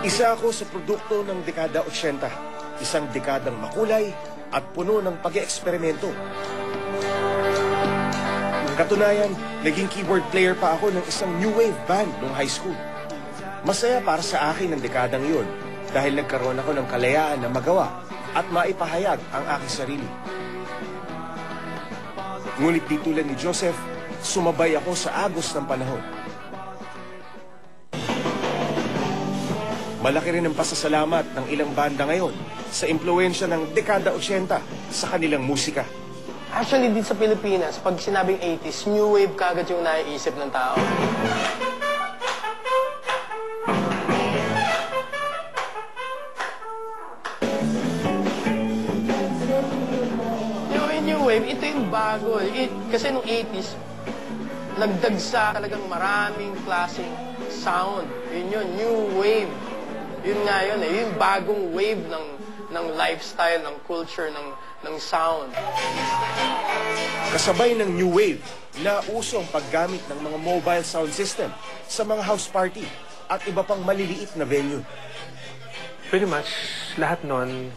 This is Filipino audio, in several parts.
Isa ako sa produkto ng dekada 80, isang dekadang makulay at puno ng pag-eeksperimento. Katunayan, naging keyboard player pa ako ng isang new wave band noong high school. Masaya para sa akin ang dekadang iyon dahil nagkaroon ako ng kalayaan na magawa at maipahayag ang aking sarili. Ngunit di tulad ni Joseph, sumabay ako sa agos ng panahon. Malaki rin ang pasasalamat ng ilang banda ngayon sa impluwensya ng dekada 80 sa kanilang musika. Actually, dito sa Pilipinas, pag sinabing 80s, new wave kagad yung naiisip ng tao. Yung new wave, ito yung bago. Kasi nung 80s, nagdagsa talagang maraming klaseng sound. Yun yun, new wave. Yun nga yun eh. Yung bagong wave ng lifestyle, ng culture, ng sound. Kasabay ng new wave, nauso ang paggamit ng mga mobile sound system sa mga house party at iba pang maliliit na venue. Pretty much, lahat nun,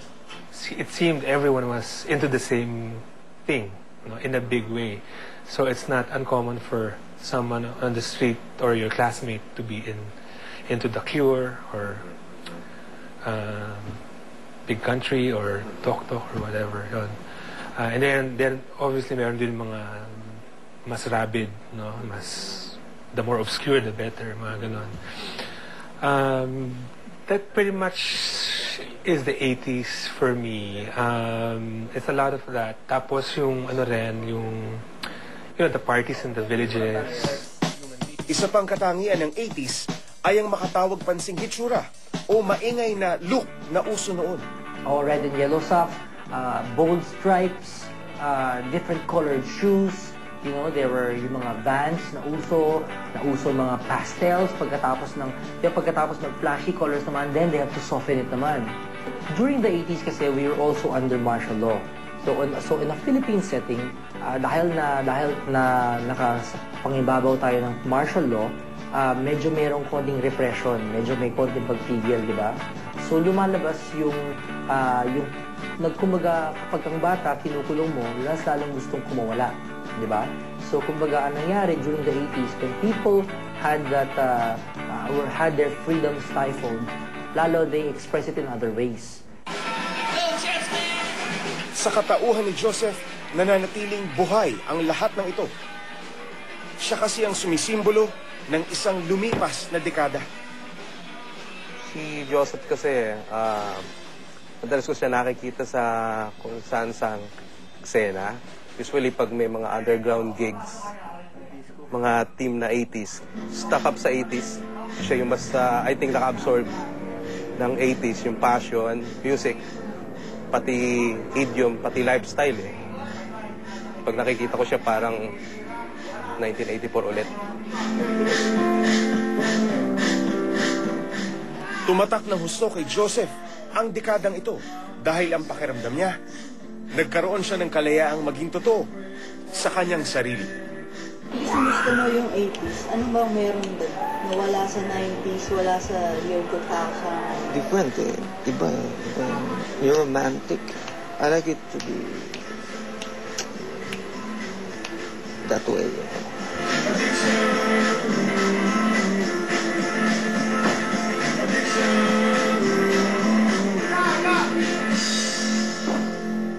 it seemed everyone was into the same thing, you know, in a big way. So it's not uncommon for someone on the street or your classmate to be into The Cure or Big Country or Tok Tok or whatever. Yun. And then obviously meron din mga mas rabid, no? The more obscure the better, mga ganon. That pretty much is the 80s for me. It's a lot of that. Tapos yung ano rin, yung the parties in the villages. Isa pang katangian ng 80s ay ang makatawag pansing hitsura o maingay na look na uso noon. Red and yellow socks, bold stripes, different colored shoes. You know, there were yung mga Vans na uso mga pastels pagkatapos mag-flashy colors naman, then they have to soften it naman. During the 80s kasi, we were also under martial law. So in a Philippine setting, dahil na nakapangibabaw tayo ng martial law, medyo merong konting repression, medyo may konting pagpigil, di ba? So lumalabas yung kumbaga kapag ang bata kinukulong mo, lalong gustong kumawala, di ba? So kumbaga ang nangyari during the 80s, when people had had their freedom stifled, lalo they express it in other ways. Sa katauhan ni Joseph, nananatiling buhay ang lahat ng ito. Siya kasi ang sumisimbolo ng isang lumipas na dekada. Si Joseph kasi, madalas ko siya nakikita sa kung saan-saan eksena. Usually pag may mga underground gigs, mga team na 80s, stuck up sa 80s, siya yung mas, I think, naka-absorb ng 80s, yung passion, music, pati idiom, pati lifestyle eh. Pag nakikita ko siya parang 1984 ulit. Tumatak ng husto kay Joseph ang dekadang ito dahil ang pakiramdam niya, nagkaroon siya ng kalayaang maging totoo sa kanyang sarili. Gusto mo yung 80s, ano ba meron doon? Nawala sa 90s, wala sa year 2000? Different eh. Iba. You're romantic. I like it to be that way.